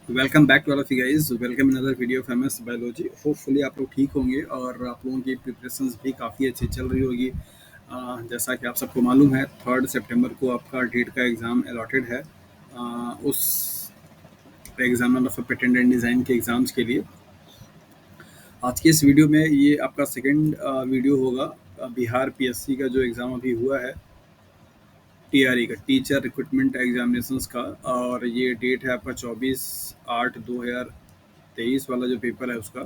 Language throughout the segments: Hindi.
Welcome back to all of you guys. Welcome in other video of MS biology. Hopefully आप लोग ठीक होंगे और आप लोगों की प्रिपरेशंस भी काफ़ी अच्छी चल रही होगी। जैसा कि आप सबको मालूम है, 3 सितंबर को आपका डेट का एग्ज़ाम अलॉटेड है। उस examiner of patent and design के एग्ज़ाम्स के लिए आज की इस वीडियो में ये आपका सेकंड वीडियो होगा। बिहार पीएससी का जो एग्ज़ाम अभी हुआ है, टीआरई का, टीचर रिक्रूटमेंट एग्जामिनेशंस का, और ये डेट है आपका 24/8/2023 वाला जो पेपर है उसका।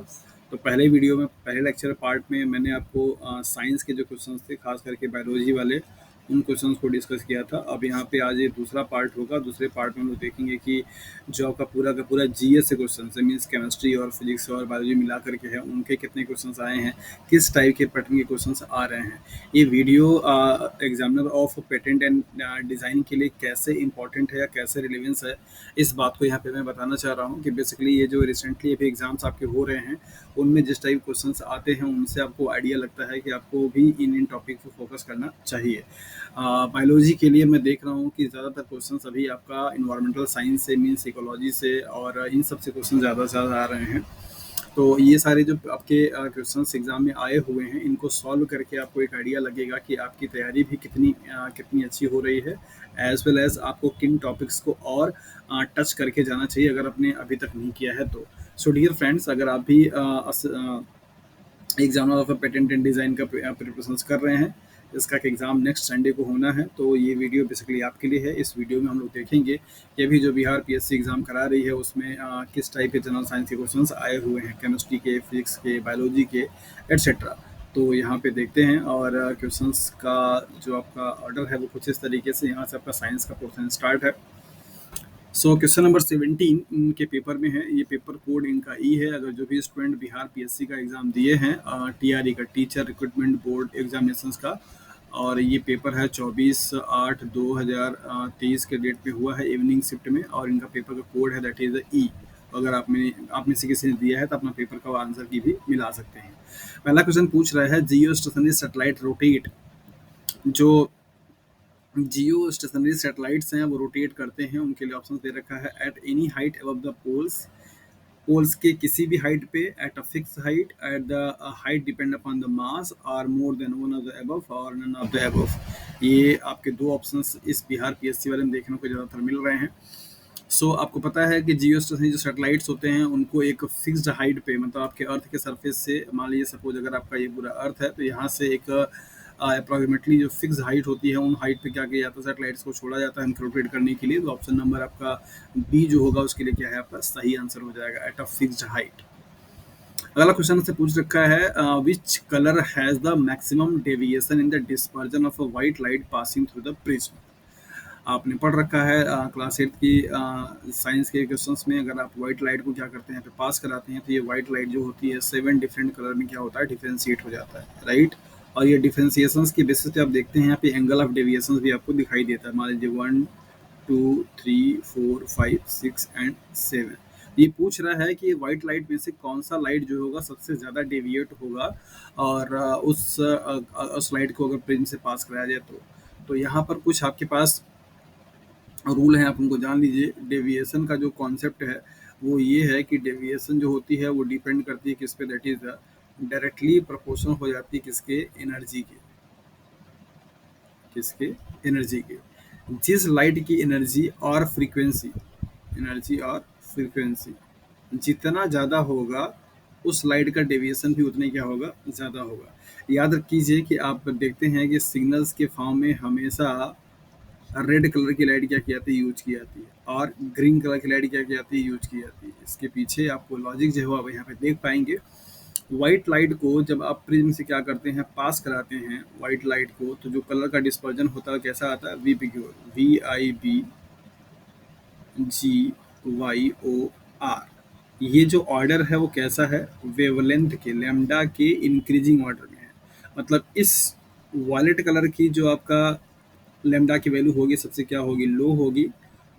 तो पहले वीडियो में, पहले लेक्चर पार्ट में मैंने आपको साइंस के जो क्वेश्चंस थे, खास करके बायोलॉजी वाले, उन क्वेश्चंस को डिस्कस किया था। अब यहाँ पे आज ये दूसरा पार्ट होगा। दूसरे पार्ट में हम लोग देखेंगे कि जो आपका पूरा का पूरा जीएस से क्वेश्चन है, मीन्स केमिस्ट्री और फिजिक्स और बायोलॉजी मिला करके है, उनके कितने क्वेश्चंस आए हैं, किस टाइप के पैटर्न के क्वेश्चंस आ रहे हैं। ये video examiner of patent and design के लिए कैसे इंपॉर्टेंट है या कैसे रिलेवेंस है, इस बात को यहाँ पे मैं बताना चाह रहा हूँ कि बेसिकली ये जो रिसेंटली अभी एग्जाम्स आपके हो रहे हैं, उनमें जिस टाइप क्वेश्चंस आते हैं उनसे आपको आइडिया लगता है कि आपको भी इन टॉपिक पर फोकस करना चाहिए। बायोलॉजी के लिए मैं देख रहा हूँ कि ज़्यादातर क्वेश्चंस अभी आपका इन्वायरमेंटल साइंस से, मीन्स इकोलॉजी से, और इन सब से क्वेश्चन ज़्यादा से ज़्यादा आ रहे हैं। तो ये सारे जो आपके क्वेश्चंस एग्जाम में आए हुए हैं, इनको सॉल्व करके आपको एक आइडिया लगेगा कि आपकी तैयारी भी कितनी अच्छी हो रही है, एज वेल एज आपको किन टॉपिक्स को और टच करके जाना चाहिए अगर आपने अभी तक नहीं किया है तो। सो डियर फ्रेंड्स, अगर आप भी exam of patent and design का प्रिपरेशन कर रहे हैं, इसका एग्ज़ाम नेक्स्ट संडे को होना है, तो ये वीडियो बेसिकली आपके लिए है। इस वीडियो में हम लोग देखेंगे कि अभी जो बिहार पीएससी एग्ज़ाम करा रही है उसमें किस टाइप के जनरल साइंस के क्वेश्चंस आए हुए हैं, केमिस्ट्री के, फिजिक्स के, बायोलॉजी के, एट्सेट्रा। तो यहाँ पे देखते हैं, और क्वेश्चंस का जो आपका ऑर्डर है वो कुछ इस तरीके से, यहाँ से आपका साइंस का पोर्शन स्टार्ट है। सो क्वेश्चन नंबर 17 इनके पेपर में है। ये पेपर कोड इनका ई है। अगर जो भी स्टूडेंट बिहार पीएससी का एग्ज़ाम दिए हैं, टीआरई का, टीचर रिक्रूटमेंट बोर्ड एग्जामिनेशंस का, और ये पेपर है 24/8/2023 के डेट पे हुआ है, इवनिंग शिफ्ट में, और इनका पेपर का कोड है दैट इज़ ई। अगर आप में से किसी ने दिया है तो अपना पेपर का आंसर की भी मिला सकते हैं। पहला क्वेश्चन पूछ रहा है, जियो स्टेशनरी सैटेलाइट रोटेट, जो जियो स्टेशनरी सैटेलाइट्स हैं वो रोटेट करते हैं, उनके लिए ऑप्शन दे रखा है, at any height above the polls, polls के किसी भी हाइट पे, at a fix height, at the height depend upon the mass, or more than one of the above or none of the above. ये आपके दो ऑप्शंस इस बिहार पीएससी वाले में देखने को ज़्यादातर मिल रहे हैं। सो आपको पता है कि जियो स्टेशनरी जो सैटेलाइट्स होते हैं उनको एक फिक्स्ड हाइट पे, मतलब आपके अर्थ के सरफेस से, मान लीजिए सपोज अगर आपका ये पूरा अर्थ है, तो यहाँ से एक अप्रॉक्सीमेटली जो फिक्स हाइट होती है, उन हाइट पे क्या किया जाता है, सैटेलाइट्स को छोड़ा जाता है उनको रोटेट करने के लिए। तो ऑप्शन नंबर आपका बी जो होगा उसके लिए क्या है, आपका सही आंसर हो जाएगा, एट अ फिक्स्ड हाइट। अगला क्वेश्चन से पूछ रखा है, which colour has the maximum deviation in the dispersion of a white light passing through the prism. आपने पढ़ रखा है क्लास 8 की साइंस के क्वेश्चंस में, अगर आप व्हाइट लाइट को क्या करते हैं, पे पास कराते हैं, तो ये व्हाइट लाइट जो होती है 7 डिफरेंट कलर में क्या होता है, डिफ्रेंशिएट हो जाता है, राइट। और ये डिफ्रेंशिएशंस की बेसिस पे आप देखते हैं यहाँ पे एंगल ऑफ डेविएशन भी आपको दिखाई देता है। मान लीजिए 1 2 3 4 5 6 एंड 7। ये पूछ रहा है कि व्हाइट लाइट में से कौन सा लाइट जो होगा सबसे ज़्यादा डेविएट होगा, और उस लाइट को अगर प्रिज्म से पास कराया जाए तो यहाँ पर कुछ आपके पास रूल हैं, आप उनको जान लीजिए। डेविएशन का जो कॉन्सेप्ट है वो ये है कि डेविएशन जो होती है वो डिपेंड करती है किस पे, दैट इज डायरेक्टली प्रोपोर्शनल हो जाती है किसके, एनर्जी के, किसके, एनर्जी के। जिस लाइट की एनर्जी और फ्रीक्वेंसी जितना ज़्यादा होगा, उस लाइट का डेविएशन भी उतने क्या होगा, ज़्यादा होगा। याद कीजिए कि आप देखते हैं कि सिग्नल्स के फॉर्म में हमेशा रेड कलर की लाइट क्या की जाती है, यूज की जाती है, और ग्रीन कलर की लाइट क्या की जाती है, यूज की जाती है। इसके पीछे आपको लॉजिक जो है आप यहाँ पे देख पाएंगे। व्हाइट लाइट को जब आप प्रिज्म से क्या करते हैं, पास कराते हैं व्हाइट लाइट को, तो जो कलर का डिस्पर्जन होता है कैसा आता है, VIBGYOR। ये जो ऑर्डर है वो कैसा है, वेवलेंथ के, लैम्डा के इंक्रीजिंग ऑर्डर में है। मतलब इस वॉलेट कलर की जो आपका लेमडा की वैल्यू होगी सबसे क्या होगी, लो होगी,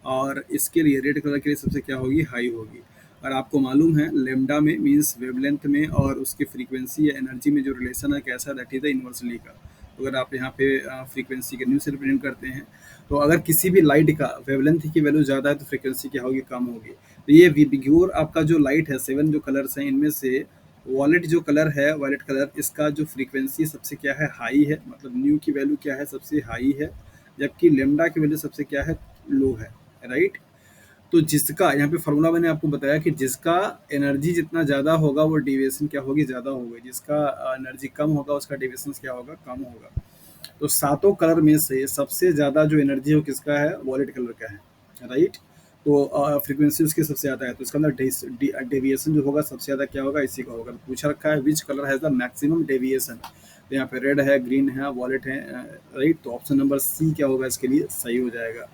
और इसके लिए रेड कलर के लिए सबसे क्या होगी, हाई होगी। और आपको मालूम है लेमडा में मीन्स वेवलेंथ में और उसके फ्रीक्वेंसी या एनर्जी में जो रिलेशन है कैसा, दैट इज द इन्वर्सली का। अगर आप यहाँ पे फ्रीक्वेंसी के न्यू से रिप्रेजेंट करते हैं, तो अगर किसी भी लाइट का वेवलेंथ की वैल्यू ज़्यादा है तो फ्रीक्वेंसी क्या होगी, कम होगी। तो ये विग्योर आपका जो लाइट है, 7 जो कलर्स हैं इनमें से वॉलेट जो कलर है, वायलेट कलर, इसका जो फ्रीक्वेंसी सबसे क्या है, हाई है, मतलब न्यू की वैल्यू क्या है, सबसे हाई है, जबकि लेमडा की वैल्यू सबसे क्या है, लो है, राइट। तो जिसका यहाँ पे फॉर्मूला मैंने आपको बताया कि जिसका एनर्जी जितना ज़्यादा होगा वो डेविएशन क्या होगी, ज़्यादा होगी, जिसका एनर्जी कम होगा उसका डेविएशन क्या होगा, कम होगा। तो सातों कलर में से सबसे ज़्यादा जो एनर्जी हो किसका है, वॉलेट कलर का है, राइट। तो फ्रीक्वेंसी उसकी सबसे ज़्यादा है, तो इसका अंदर डेविएशन जो होगा सबसे ज़्यादा क्या होगा, इसी का होगा। तो पूछा रखा है which colour has the maximum deviation, तो यहाँ पे रेड है, ग्रीन है, वॉलेट है, राइट। तो ऑप्शन नंबर सी क्या होगा इसके लिए, सही हो जाएगा।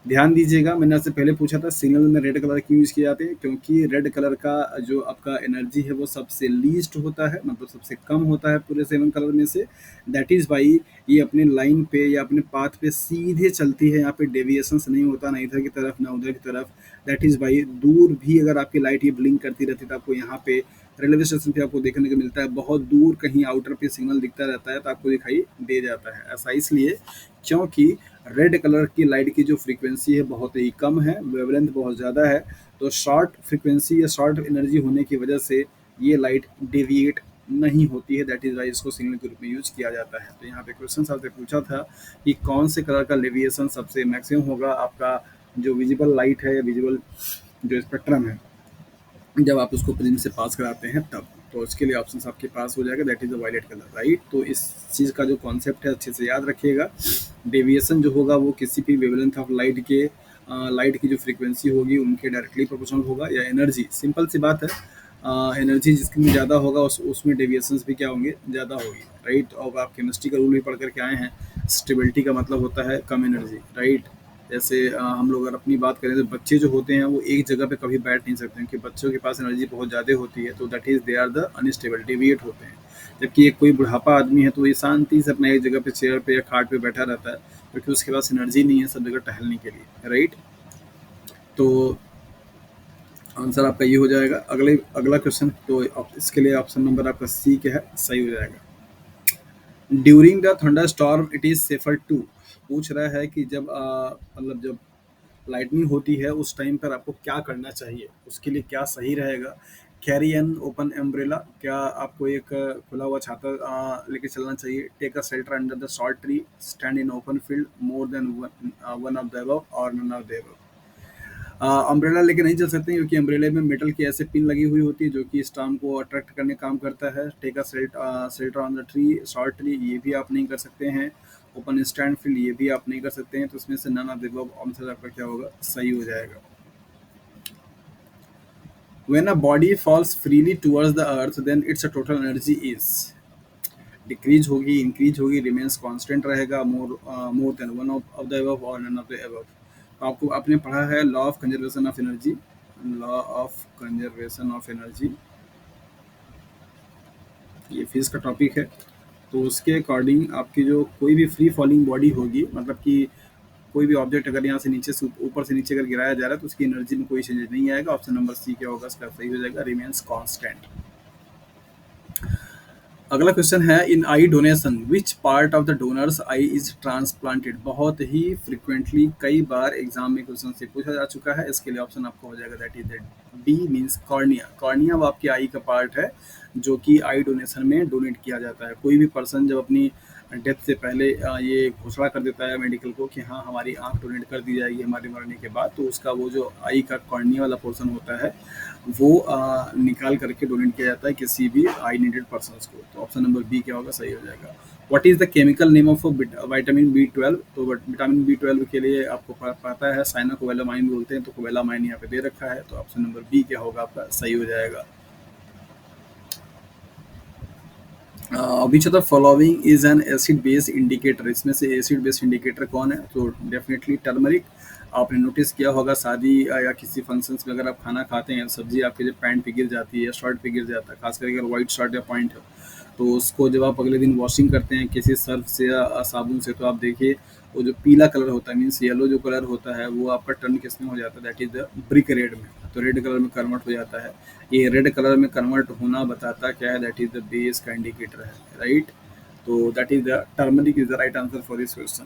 ध्यान दीजिएगा, मैंने आपसे पहले पूछा था सिग्नल में रेड कलर क्यों यूज़ किए जाते हैं, क्योंकि रेड कलर का जो आपका एनर्जी है वो सबसे लीस्ट होता है, मतलब सबसे कम होता है पूरे 7 कलर में से। दैट इज़ वाई ये अपने लाइन पे या अपने पाथ पे सीधे चलती है, यहाँ पे डेविएशंस नहीं होता, ना इधर की तरफ ना उधर की तरफ। दैट इज़ वाई दूर भी अगर आपकी लाइट ये ब्लिंक करती रहती है तो आपको यहाँ पे रेलवे स्टेशन पे आपको देखने को मिलता है, बहुत दूर कहीं आउटर पे सिग्नल दिखता रहता है तो आपको दिखाई दे जाता है। ऐसा इसलिए क्योंकि रेड कलर की लाइट की जो फ्रीक्वेंसी है बहुत ही कम है, वेवलेंथ बहुत ज़्यादा है, तो शॉर्ट फ्रीक्वेंसी या शॉर्ट एनर्जी होने की वजह से ये लाइट डेविएट नहीं होती है। दैट इज़ वाई इसको सिग्नल के रूप में यूज किया जाता है। तो यहाँ पे क्वेश्चन आपसे पूछा था कि कौन से कलर का डेविएशन सबसे मैक्सिमम होगा, आपका जो विजिबल लाइट है, विजिबल जो स्पेक्ट्रम है, जब आप उसको प्रिज्म से पास कराते हैं तब। तो इसके लिए ऑप्शन आपके पास हो जाएगा, that is the violet colour, right. तो इस चीज़ का जो कॉन्सेप्ट है अच्छे से याद रखिएगा। डेविएशन जो होगा वो किसी भी वेवलेंथ ऑफ लाइट के लाइट की जो फ्रीक्वेंसी होगी उनके डायरेक्टली प्रोपोर्शनल होगा, या एनर्जी, सिंपल सी बात है, एनर्जी जिसमें ज़्यादा होगा उसमें डेविएशंस भी क्या होंगे, ज़्यादा होगी, राइट। और आप केमिस्ट्री का रूल भी पढ़ करके आए हैं, स्टेबिलिटी का मतलब होता है कम एनर्जी, राइट। जैसे हम लोग अगर अपनी बात करें तो बच्चे जो होते हैं वो एक जगह पे कभी बैठ नहीं सकते, क्योंकि बच्चों के पास एनर्जी बहुत ज़्यादा होती है, तो that is they are the unstable, deviate होते हैं। जबकि एक कोई बुढ़ापा आदमी है तो ये शांति से अपना एक जगह पे चेयर पे या खाट पे बैठा रहता है, क्योंकि उसके पास एनर्जी नहीं है सब जगह टहलने के लिए, राइट। तो आंसर आपका ये हो जाएगा। अगला क्वेश्चन, तो इसके लिए ऑप्शन नंबर आपका सी क्या है, सही हो जाएगा। During the thunderstorm it is safer to, पूछ रहा है कि जब मतलब जब लाइटनिंग होती है उस टाइम पर आपको क्या करना चाहिए, उसके लिए क्या सही रहेगा। कैरी एन ओपन एम्ब्रेला, क्या आपको एक खुला हुआ छाता लेके चलना चाहिए। Take a shelter under the short tree, stand in open field, more than one of the above or none of the above. Umbrella लेके नहीं चल सकते क्योंकि अम्ब्रेला में मेटल की ऐसे पिन लगी हुई होती है जो कि स्टार्म को अट्रैक्ट करने का काम करता है। Take a shelter on the tree, short tree, ये भी आप नहीं कर सकते हैं। ओपन स्टैंड फील्ड, ये भी आप नहीं कर सकते हैं। तो इसमें से none of the above answer आपका क्या होगा, सही हो जाएगा। When a body falls freely towards the earth, then its total energy is decrease होगी, इंक्रीज होगी, रिमेन्स कांस्टेंट रहेगा, मोर than one of the above or none of the above. तो आपको आपने पढ़ा है law of conservation of energy, law of conservation of energy, ये फिजिक्स का टॉपिक है। तो उसके अकॉर्डिंग आपकी जो कोई भी फ्री फॉलिंग बॉडी होगी, मतलब कि कोई भी ऑब्जेक्ट अगर यहाँ से नीचे से ऊपर से नीचे अगर गिराया जा रहा है तो उसकी एनर्जी में कोई चेंज नहीं आएगा। ऑप्शन नंबर सी क्या होगा, इसका सही हो जाएगा, रिमेन्स कांस्टेंट। अगला क्वेश्चन है, in eye donation which part of the donor's eye is transplanted. बहुत ही फ्रिक्वेंटली कई बार एग्जाम में क्वेश्चन से पूछा जा चुका है। इसके लिए ऑप्शन आपको हो जाएगा, that is D means cornea. Cornea वो आपकी आई का पार्ट है जो कि आई डोनेशन में डोनेट किया जाता है। कोई भी पर्सन जब अपनी डेथ से पहले ये घोषणा कर देता है मेडिकल को कि हाँ हमारी आंख डोनेट कर दी जाएगी हमारे मरने के बाद, तो उसका वो जो आई का कॉर्निया वाला पोर्शन होता है वो निकाल करके डोनेट किया जाता है किसी भी आई नीडेड पर्सन को। तो ऑप्शन नंबर बी क्या होगा, सही हो जाएगा। What is the chemical name of vitamin B 12। तो विटामिन बी 12 के लिए आपको पता है साइनाकोवेलामाइन बोलते हैं, तो कोवेलामाइन यहाँ पे दे रखा है। तो ऑप्शन नंबर बी क्या होगा आपका, सही हो जाएगा। which of the following is an acid base indicator, इसमें से एसिड बेस इंडिकेटर कौन है, तो डेफिनेटली टर्मरिक। आपने नोटिस किया होगा शादी या किसी फंक्शंस में अगर आप खाना खाते हैं, सब्जी आपके जब पैंट पे गिर जाती है, शर्ट पे गिर जाता है, खास करके अगर व्हाइट शर्ट या पॉइंट है, तो उसको जब आप अगले दिन वॉशिंग करते हैं किसी सर्फ से या साबुन से, तो आप देखिए वो जो पीला कलर होता है, मीन्स येलो जो कलर होता है, वो आपका टर्न किस में हो जाता है, that is the brick red में, तो रेड कलर में कन्वर्ट हो जाता है। ये रेड कलर में कन्वर्ट होना बताता क्या है, दैट इज द बेस का इंडिकेटर है, राइट। तो that is the turmeric is the right answer for this question.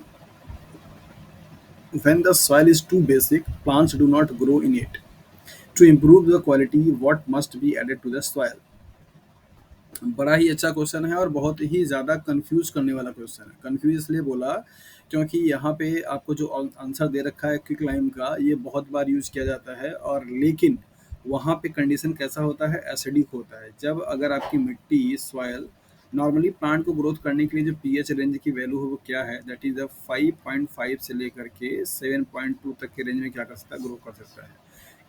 When the soil is too basic, plants do not grow in it. To improve the quality, what must be added to the soil? बड़ा ही अच्छा क्वेश्चन है और बहुत ही ज़्यादा कंफ्यूज करने वाला क्वेश्चन है. कंफ्यूज इसलिए बोला क्योंकि यहाँ पे आपको जो आंसर दे रखा है क्विक लाइम का, ये बहुत बार यूज किया जाता है, और लेकिन वहाँ पे कंडीशन कैसा होता है, एसिडिक होता है. जब अगर आपकी मिट्टी सॉयल नॉर्मली प्लांट को ग्रोथ करने के लिए जो पीएच रेंज की वैल्यू है वो क्या है, दैट इज 5.5 से लेकर के 7.2 तक के रेंज में क्या कर सकता है, ग्रो कर सकता है.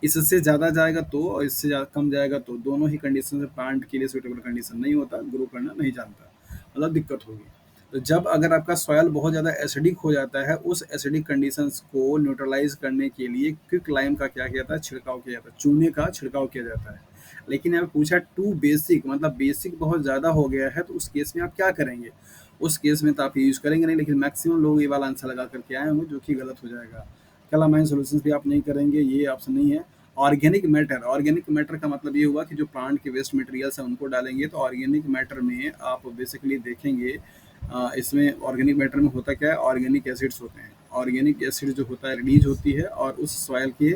इससे ज़्यादा जाएगा तो और इससे कम जाएगा तो दोनों ही कंडीशन से प्लांट के लिए सूटेबल कंडीशन नहीं होता, ग्रो करना नहीं जानता, मतलब दिक्कत होगी. तो जब अगर आपका सॉयल बहुत ज़्यादा एसिडिक हो जाता है, उस एसिडिक कंडीशंस को न्यूट्रलाइज करने के लिए क्विक लाइम का क्या किया जाता है, छिड़काव किया जाता है, चूने का छिड़काव किया जाता है. लेकिन यहाँ पूछा टू बेसिक, मतलब बेसिक बहुत ज़्यादा हो गया है, तो उस केस में आप क्या करेंगे. उस केस में तो आप यूज़ करेंगे नहीं, लेकिन मैक्सिमम लोग ये वाला आंसर लगा करके आए होंगे, जो कि गलत हो जाएगा. कैलामाइन सॉल्यूशंस भी आप नहीं करेंगे, ये ऑप्शन नहीं है. ऑर्गेनिक मैटर का मतलब ये हुआ कि जो प्लांट के वेस्ट मटेरियल्स हैं उनको डालेंगे. तो ऑर्गेनिक मैटर में आप बेसिकली देखेंगे, इसमें ऑर्गेनिक मैटर में होता क्या है, ऑर्गेनिक एसिड्स होते हैं. ऑर्गेनिक एसिड जो होता है रिलीज होती है और उस सॉइल के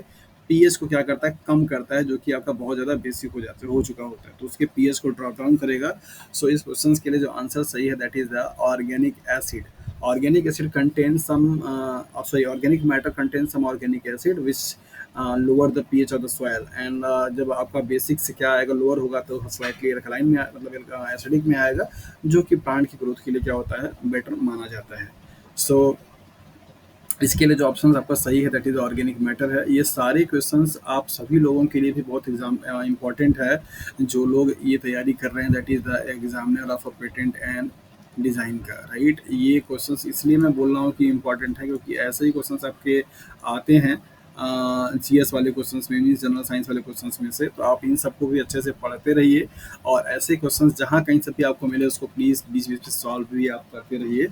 पीएच को क्या करता है, कम करता है, जो कि आपका बहुत ज़्यादा बेसिक हो चुका होता है, तो उसके पीएच को ड्रॉप डाउन करेगा. सो इस क्वेश्चन के लिए जो आंसर सही है that is the organic acid. Organic acid contains some organic matter contains some organic acid which lower the pH of the soil. And जब आपका बेसिक से क्या आएगा, लोअर होगा, तो स्लाइटली अल्कलाइन में मतलब एसिडिक में आएगा, जो कि प्लांट की ग्रोथ के लिए क्या होता है, बेटर माना जाता है. सो इसके लिए जो ऑप्शन आपका सही है दैट इज ऑर्गेनिक मैटर है. ये सारे क्वेश्चंस आप सभी लोगों के लिए भी बहुत इम्पॉर्टेंट है, जो लोग ये तैयारी कर रहे हैं, that is the examiner of a patent and design का, राइट. ये क्वेश्चंस इसलिए मैं बोल रहा हूँ कि इम्पॉर्टेंट है, क्योंकि ऐसे ही क्वेश्चंस आपके आते हैं जीएस वाले क्वेश्चंस में, मीन्स जनरल साइंस वाले क्वेश्चंस में से. तो आप इन सबको भी अच्छे से पढ़ते रहिए, और ऐसे क्वेश्चंस जहाँ कहीं से भी आपको मिले उसको प्लीज़ बीच बीच में सॉल्व भी आप करते रहिए.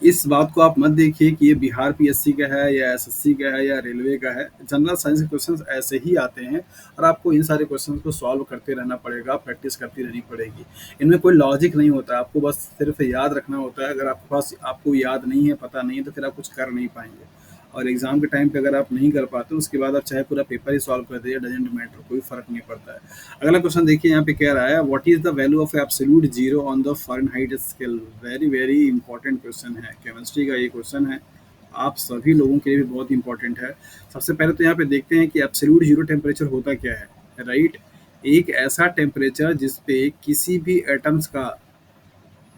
इस बात को आप मत देखिए कि ये बिहार पीएससी का है या एसएससी का है या रेलवे का है. जनरल साइंस के क्वेश्चंस ऐसे ही आते हैं, और आपको इन सारे क्वेश्चंस को सॉल्व करते रहना पड़ेगा, प्रैक्टिस करती रहनी पड़ेगी. इनमें कोई लॉजिक नहीं होता, आपको बस सिर्फ याद रखना होता है. अगर आपके पास आपको याद नहीं है, पता नहीं है, तो फिर आप कुछ कर नहीं पाएंगे. और एग्जाम के टाइम पे अगर आप नहीं कर पाते, उसके बाद आप चाहे पूरा पेपर ही सॉल्व कर दीजिए, डजेंट मैटर, कोई फर्क नहीं पड़ता है. अगला क्वेश्चन देखिए, यहाँ पे कह रहा है what is the value of absolute zero on the Fahrenheit scale. Very very important question है, केमिस्ट्री का ये क्वेश्चन है, आप सभी लोगों के लिए भी बहुत इंपॉर्टेंट है. सबसे पहले तो यहाँ पे देखते हैं कि एब्सोल्यूट जीरो टेम्परेचर होता क्या है, राइट. एक ऐसा टेम्परेचर जिसपे किसी भी एटम्स का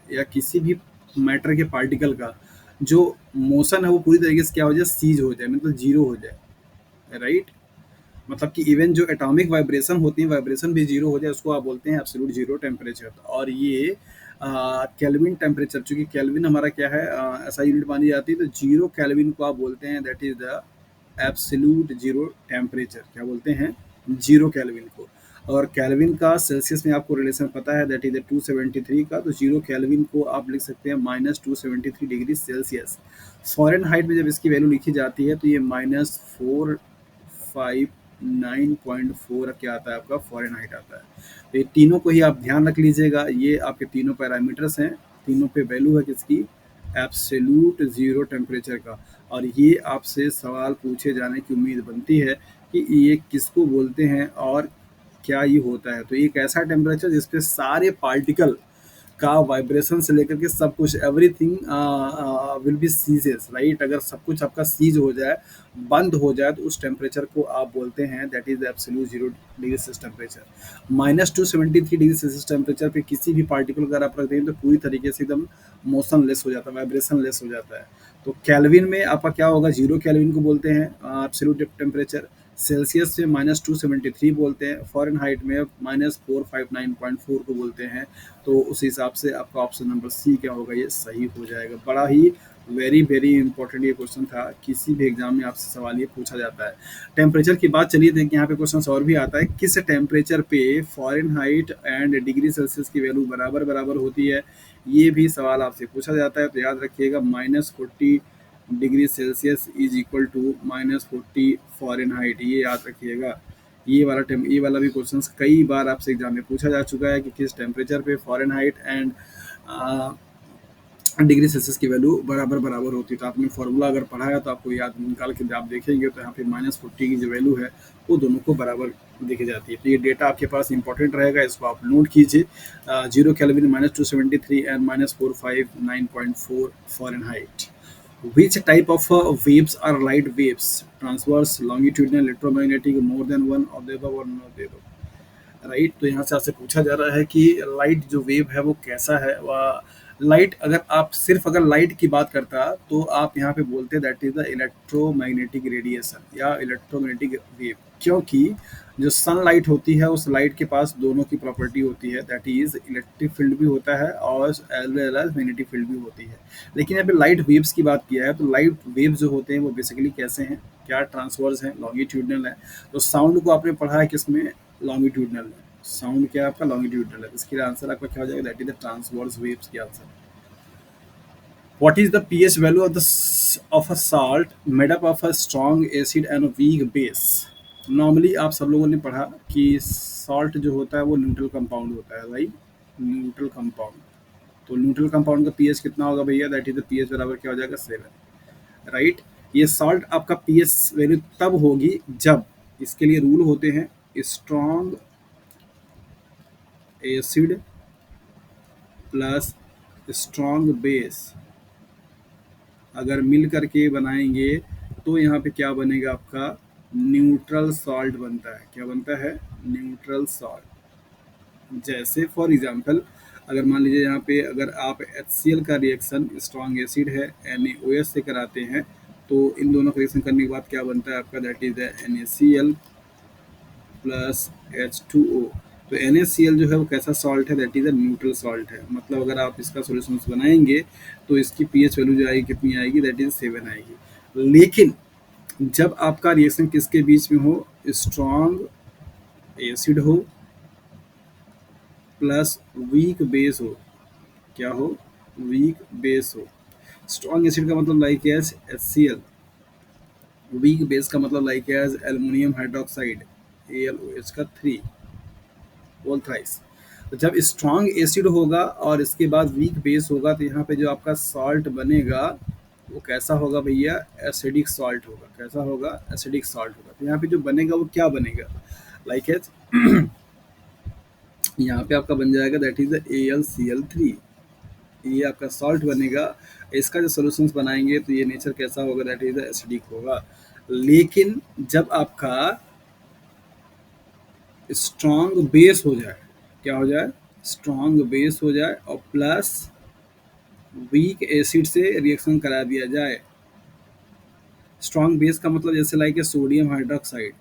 या किसी भी मैटर के पार्टिकल का जो मोशन है वो पूरी तरीके से क्या हो जाए, सीज हो जाए, मतलब जीरो हो जाए, राइट. मतलब कि इवन जो एटॉमिक वाइब्रेशन होती है, वाइब्रेशन भी जीरो हो जाए, उसको आप बोलते हैं एब्सोल्यूट जीरो टेम्परेचर. और ये केल्विन टेम्परेचर, चूंकि केल्विन हमारा क्या है, ऐसा यूनिट मानी जाती है, तो जीरो केल्विन को आप बोलते हैं that is the absolute zero temperature. क्या बोलते हैं, जीरो केल्विन को. और केल्विन का सेल्सियस में आपको रिलेशन पता है, दैट इज 273 का. तो जीरो केल्विन को आप लिख सकते हैं -273 डिग्री सेल्सियस. फ़ारेनहाइट में जब इसकी वैल्यू लिखी जाती है तो ये -459.4 क्या आता है, आपका फ़ारेनहाइट आता है. तो ये तीनों को ही आप ध्यान रख लीजिएगा, ये आपके तीनों पैरामीटर्स हैं, तीनों पे वैल्यू है किसकी, एब्सोल्यूट जीरो टेम्परेचर का. और ये आपसे सवाल पूछे जाने की उम्मीद बनती है कि ये किसको बोलते हैं और क्या ये होता है. तो एक ऐसा टेम्परेचर जिसपे सारे पार्टिकल का वाइब्रेशन से लेकर के सब कुछ, everything will be ceases, right. अगर सब कुछ आपका सीज हो जाए, बंद हो जाए, तो उस टेम्परेचर को आप बोलते हैं that is absolute zero degree Celsius temperature. -273 degree Celsius temperature पे किसी भी पार्टिकल अगर आप रख दें तो पूरी तरीके से एकदम मोशन लेस हो जाता है, वाइब्रेशन लेस हो जाता है. तो केल्विन में आपका क्या होगा, जीरो केल्विन को बोलते हैं एब्सोल्यूट टेम्परेचर. सेल्सियस से -273 बोलते हैं, फ़ारेनहाइट में -459.4 को बोलते हैं. तो उस हिसाब से आपका ऑप्शन नंबर सी क्या होगा, ये सही हो जाएगा. बड़ा ही वेरी वेरी इंपॉर्टेंट ये क्वेश्चन था, किसी भी एग्जाम में आपसे सवाल ये पूछा जाता है. टेम्परेचर की बात चलिए देखिए, यहाँ पे क्वेश्चन और भी आता है, किस टेम्परेचर पे फ़ारेनहाइट एंड डिग्री सेल्सियस की वैल्यू बराबर बराबर होती है. ये भी सवाल आपसे पूछा जाता है, तो याद रखिएगा -40 degree Celsius is equal to -40 Fahrenheit, ये याद रखिएगा. ये वाला भी क्वेश्चन कई बार आपसे एग्जाम में पूछा जा चुका है कि किस टेम्परेचर पे फ़ारेनहाइट एंड डिग्री सेल्सियस की वैल्यू बराबर बराबर होती है। तो आपने फॉर्मूला अगर पढ़ा है तो आपको याद निकाल के आप देखेंगे तो यहाँ पे -40 की जो वैल्यू है वो दोनों को बराबर देखी जाती है। तो ये डेटा आपके पास इंपॉर्टेंट रहेगा, इसको आप नोट कीजिए। 0 kelvin -273 and -459.4 Fahrenheit. Which type of waves are light waves? Transverse, longitudinal, electromagnetic, more than one of the above or none of the above? Right. तो यहाँ से आपसे पूछा जा रहा है कि लाइट जो वेव है वो कैसा है। लाइट, अगर आप सिर्फ अगर लाइट की बात करता तो आप यहाँ पे बोलते that is the electromagnetic radiation या इलेक्ट्रोमैग्नेटिक वेव, क्योंकि जो सनलाइट होती है उस लाइट के पास दोनों की प्रॉपर्टी होती है, दैट इज इलेक्ट्रिक फील्ड भी होता है और as well as magnetic field भी होती है। लेकिन यहाँ पे लाइट वेव्स की बात किया है तो लाइट वेव्स जो होते हैं वो बेसिकली कैसे हैं, क्या ट्रांसवर्स हैं, लॉन्गिट्यूडनल है। तो साउंड को आपने पढ़ा है किसमें, लॉन्गिट्यूडनल है। साउंड क्या है आपका, लॉन्गिट्यूडनल है। इसके लिए आंसर आपका क्या हो जाएगा, that is the transverse waves की answer. What is the pH value of the of a salt made up of a strong acid and weak base. Normally आप सब लोगों ने पढ़ा कि सॉल्ट जो होता है वो न्यूट्रल कंपाउंड होता है, राइट। न्यूट्रल कंपाउंड, तो न्यूट्रल कंपाउंड का पीएच कितना होगा भैया, दैट इज द पीएच बराबर क्या हो जाएगा, 7, राइट। ये सॉल्ट आपका पीएच वैल्यू तब होगी जब, इसके लिए रूल होते हैं, strong acid plus strong base अगर मिल करके बनाएंगे तो यहाँ पे क्या बनेगा आपका, न्यूट्रल सॉल्ट बनता है। क्या बनता है, न्यूट्रल सॉल्ट। जैसे फॉर एग्जांपल, अगर मान लीजिए यहाँ पे अगर आप HCl का रिएक्शन स्ट्रॉन्ग एसिड है NaOH से कराते हैं तो इन दोनों का रिएक्शन करने के बाद क्या बनता है आपका, that is NaCl plus H2O। तो NaCl जो है वो कैसा सॉल्ट है, that is a neutral salt है। मतलब अगर आप इसका सॉल्यूशन बनाएंगे तो इसकी पीएच वैल्यू जो आएगी कितनी आएगी, दैट इज 7 आएगी। लेकिन जब आपका रिएक्शन किसके बीच में हो, स्ट्रॉन्ग एसिड हो प्लस वीक बेस हो, क्या हो, वीक बेस हो। स्ट्रॉन्ग एसिड का मतलब like as HCl, weak base का मतलब like as aluminium hydroxide AlOH का 3 बोल थ्राइस। तो जब स्ट्रॉन्ग एसिड होगा और इसके बाद वीक बेस होगा तो यहाँ पे जो आपका सॉल्ट बनेगा वो कैसा होगा भैया, एसिडिक सॉल्ट होगा। कैसा होगा, एसिडिक सॉल्ट होगा। तो यहाँ पे जो बनेगा वो क्या बनेगा, लाइक एज यहाँ पे आपका बन जाएगा दैट इज AlCl3। ये आपका सॉल्ट बनेगा। इसका जो सॉल्यूशंस बनाएंगे तो ये नेचर कैसा होगा, दैट इज एसिडिक होगा। लेकिन जब आपका स्ट्रॉन्ग बेस हो जाए, क्या हो जाए, स्ट्रॉन्ग बेस हो जाए और प्लस वीक एसिड से रिएक्शन करा दिया जाए। स्ट्रॉन्ग बेस का मतलब जैसे लाइक है सोडियम हाइड्रोक्साइड,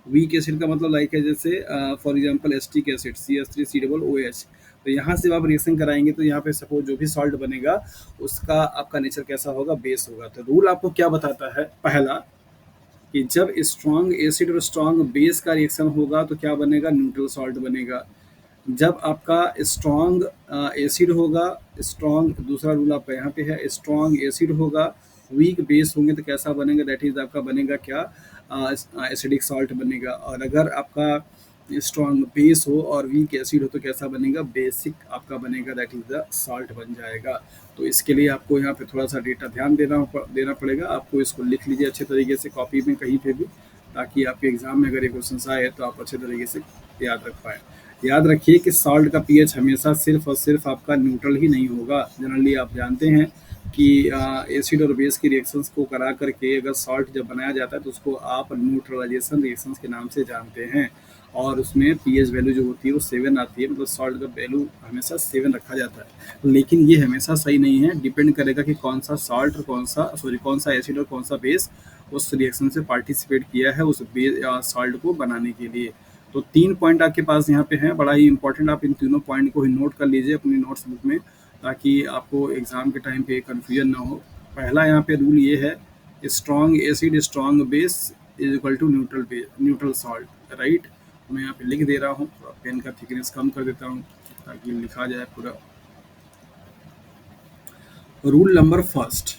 वीक एसिड का मतलब लाइक है जैसे for example acetic acid CH3COOH। तो यहाँ से आप रिएक्शन कराएंगे तो यहाँ पे सपोज जो भी सॉल्ट बनेगा उसका आपका नेचर कैसा होगा, बेस होगा। तो रूल आपको क्या बताता है, पहला कि जब स्ट्रॉन्ग एसिड और स्ट्रॉन्ग बेस का रिएक्शन होगा तो क्या बनेगा, न्यूट्रल सॉल्ट बनेगा। जब आपका स्ट्रॉन्ग एसिड होगा, स्ट्रॉन्ग, दूसरा रूल आपका यहाँ पे है, स्ट्रॉन्ग एसिड होगा, वीक बेस होंगे तो कैसा बनेगा, दैट इज आपका बनेगा क्या, एसिडिक सॉल्ट बनेगा। और अगर आपका स्ट्रॉन्ग बेस हो और वीक एसिड हो तो कैसा बनेगा, बेसिक आपका बनेगा, दैट इज द सॉल्ट बन जाएगा। तो इसके लिए आपको यहाँ पे थोड़ा सा डेटा ध्यान देना पड़ेगा। आपको इसको लिख लीजिए अच्छे तरीके से कॉपी में कहीं पे भी, ताकि आपके एग्जाम में अगर ये क्वेश्चन आए तो आप अच्छे तरीके से याद रख पाए। याद रखिए कि सॉल्ट का पीएच हमेशा सिर्फ और सिर्फ आपका न्यूट्रल ही नहीं होगा। जनरली आप जानते हैं कि एसिड और बेस की रिएक्शंस को करा करके अगर सॉल्ट जब बनाया जाता है तो उसको आप न्यूट्रलाइजेशन रिएक्शंस के नाम से जानते हैं। और उसमें पीएच वैल्यू जो होती है वो 7 आती है, मतलब सॉल्ट का वैल्यू हमेशा 7 रखा जाता है। लेकिन ये हमेशा सही नहीं है, डिपेंड करेगा कि कौन सा सॉल्ट और कौन सा एसिड और कौन सा बेस उस रिएक्शन से पार्टिसिपेट किया है उस सॉल्ट को बनाने के लिए। तो 3 पॉइंट आपके पास यहाँ पे हैं, बड़ा ही इंपॉर्टेंट। आप इन तीनों पॉइंट को ही नोट कर लीजिए अपनी नोट्स बुक में, ताकि आपको एग्जाम के टाइम पे कन्फ्यूजन ना हो। पहला यहाँ पे रूल ये है, strong acid strong base is equal to neutral salt, right. मैं यहाँ पे लिख दे रहा हूँ, पेन का थिकनेस कम कर देता हूँ ताकि लिखा जाए पूरा। Rule number first,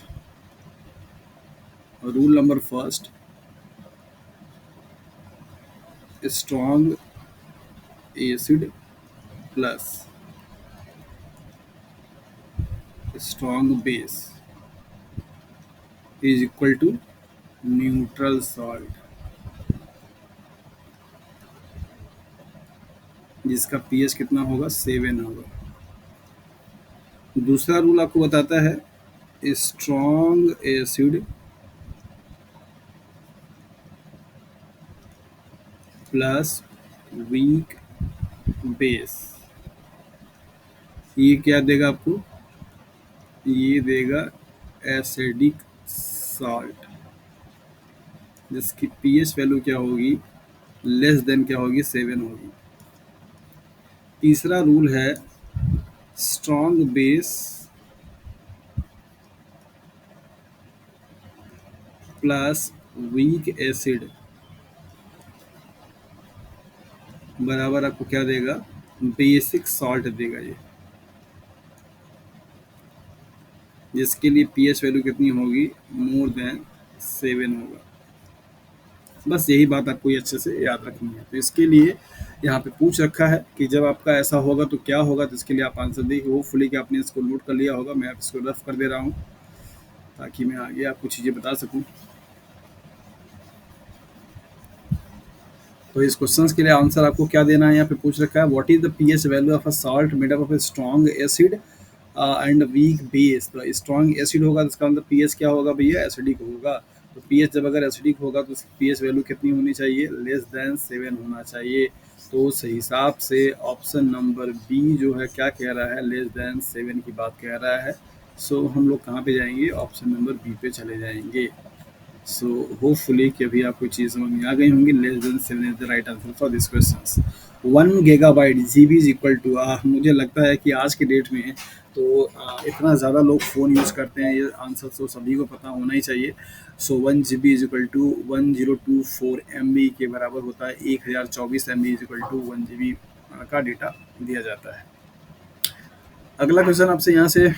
rule number first, strong acid plus strong base is equal to neutral salt, जिसका पीएच कितना होगा 7 होगा। दूसरा रूल आपको बताता है strong acid plus weak base, ये क्या देगा आपको, ये देगा एसिडिक सॉल्ट, जिसकी पीएच वैल्यू क्या होगी, लेस देन क्या होगी 7 होगी। तीसरा रूल है strong base plus weak acid बराबर आपको क्या देगा, बेसिक सॉल्ट देगा ये, जिसके लिए पीएच वैल्यू कितनी होगी, मोर देन 7 होगा। बस यही बात आपको ये अच्छे से याद रखनी है। तो इसके लिए यहाँ पे पूछ रखा है कि जब आपका ऐसा होगा तो क्या होगा, तो इसके लिए आप आंसर देखिए। होपफुली कि आपने इसको नोट कर लिया होगा, मैं आप इसको रफ कर दे रहा हूँ ताकि मैं आगे आपको चीज़ें बता सकूँ। तो इस क्वेश्चन के लिए आंसर आपको क्या देना है, यहाँ पे पूछ रखा है what is the pH value of a salt made up of a strong acid and weak base. तो स्ट्रॉन्ग एसिड होगा तो इसका मतलब पीएच क्या होगा भैया, एसिडिक होगा। तो पीएच जब अगर एसिडिक होगा तो उसकी पीएच वैल्यू कितनी होनी चाहिए, लेस देन 7 होना चाहिए। तो उस हिसाब से ऑप्शन नंबर बी जो है क्या कह रहा है, लेस देन 7 की बात कह रहा है। सो हम लोग कहाँ पे जाएंगे, ऑप्शन नंबर बी पे चले जाएंगे। सो होपफुली कि अभी आपको चीज़ समझ में आ गई होंगी। Less than 7 is the right answer for this question. 1 GB GB is equal to, मुझे लगता है कि आज के डेट में तो इतना ज़्यादा लोग फ़ोन यूज़ करते हैं, ये आंसर तो सभी को पता होना ही चाहिए। So 1 GB is equal to 1024 MB के बराबर होता है। 1024 MB is equal to 1 GB का डेटा दिया जाता है। अगला क्वेश्चन आपसे यहाँ से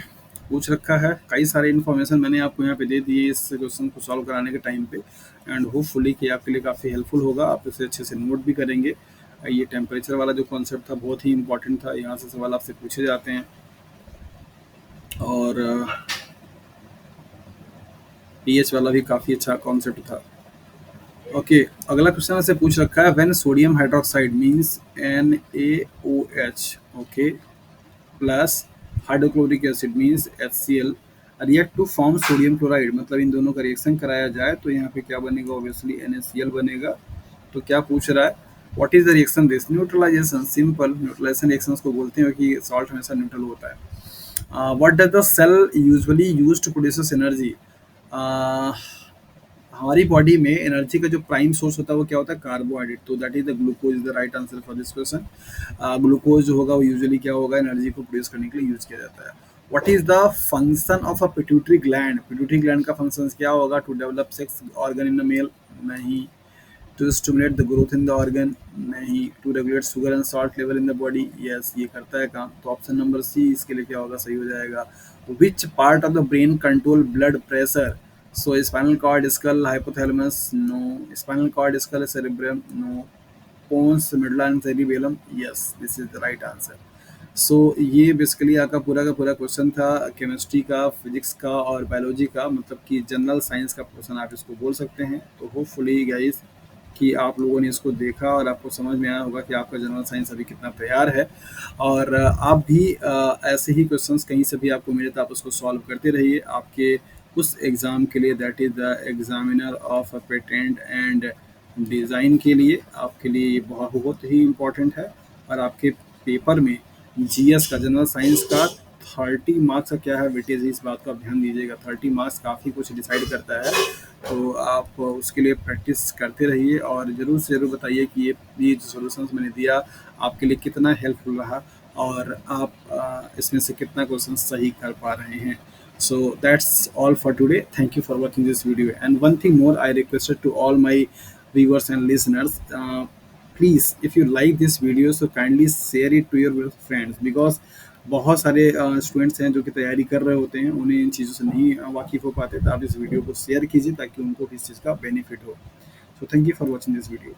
पूछ रखा है, कई सारे इन्फॉर्मेशन मैंने आपको यहाँ पे दे दी है इस क्वेश्चन को सॉल्व कराने के टाइम पे, एंड होपफुली कि आपके लिए काफ़ी हेल्पफुल होगा, आप इसे अच्छे से नोट भी करेंगे। ये टेम्परेचर वाला जो कॉन्सेप्ट था बहुत ही इंपॉर्टेंट था, यहाँ से सवाल आपसे पूछे जाते हैं। और पीएच वाला भी काफ़ी अच्छा कॉन्सेप्ट था। ओके, अगला क्वेश्चन से पूछ रखा है when sodium hydroxide means NaOH, okay, plus hydrochloric acid means HCl react to form sodium chloride, मतलब इन दोनों का रिएक्शन कराया जाए तो यहाँ पे क्या बनेगा, ऑब्वियसली NaCl बनेगा। तो क्या पूछ रहा है, what is the reaction this, neutralization. Simple, neutralization reactions को बोलते हैं कि सॉल्ट हमेशा न्यूट्रल होता है। What does the cell usually use to produce energy. हमारी बॉडी में एनर्जी का जो प्राइम सोर्स होता है वो क्या होता है, कार्बोहाइड्रेट। तो that is the glucose is the right answer for this question. Glucose जो होगा वो यूजुअली क्या होगा, एनर्जी को प्रोड्यूस करने के लिए यूज किया जाता है। What is the function of a pituitary gland, pituitary gland का फंक्शन क्या होगा, to develop sex organ in the male, नहीं। To stimulate the growth in the organ, नहीं। To regulate sugar and salt level in the body, yes ये करता है काम। तो ऑप्शन नंबर सी इसके लिए क्या होगा, सही हो जाएगा। विच part of the brain control blood pressure, so spinal cord, skull, hypothalamus, no. Spinal cord, skull, cerebrum, no. Pons, medulla and cerebellum, yes, this is the right answer. सो ये बेसिकली आपका पूरा का पूरा क्वेश्चन था केमिस्ट्री का, फिजिक्स का और बायोलॉजी का, मतलब कि जनरल साइंस का क्वेश्चन आप इसको बोल सकते हैं। तो होपफुली गाइस कि आप लोगों ने इसको देखा और आपको समझ में आया होगा कि आपका जनरल साइंस अभी कितना तैयार है। और आप भी ऐसे ही क्वेश्चंस कहीं से भी आपको मिले तो आप उसको सॉल्व करते रहिए आपके उस एग्ज़ाम के लिए, that is the examiner of patent and design के लिए। आपके लिए ये बहुत ही इम्पोर्टेंट है। और आपके पेपर में जीएस का, जनरल साइंस का 30 मार्क्स का क्या है वेटेज, इस बात का आप ध्यान दीजिएगा। 30 मार्क्स काफ़ी कुछ डिसाइड करता है, तो आप उसके लिए प्रैक्टिस करते रहिए और ज़रूर से ज़रूर बताइए कि ये जो सोल्यूशंस मैंने दिया आपके लिए कितना हेल्पफुल रहा और आप इसमें से कितना क्वेश्चन सही कर पा रहे हैं। So that's all for today. Thank you for watching this video. And one thing more, I requested to all my viewers and listeners, please, if you like this video, so kindly share it to your friends, because बहुत सारे स्टूडेंट्स हैं जो कि तैयारी कर रहे होते हैं, उन्हें इन चीज़ों से नहीं वाकिफ़ हो पाते। तो आप इस वीडियो को शेयर कीजिए ताकि उनको भी इस चीज़ का बेनिफिट हो। So thank you for watching this video.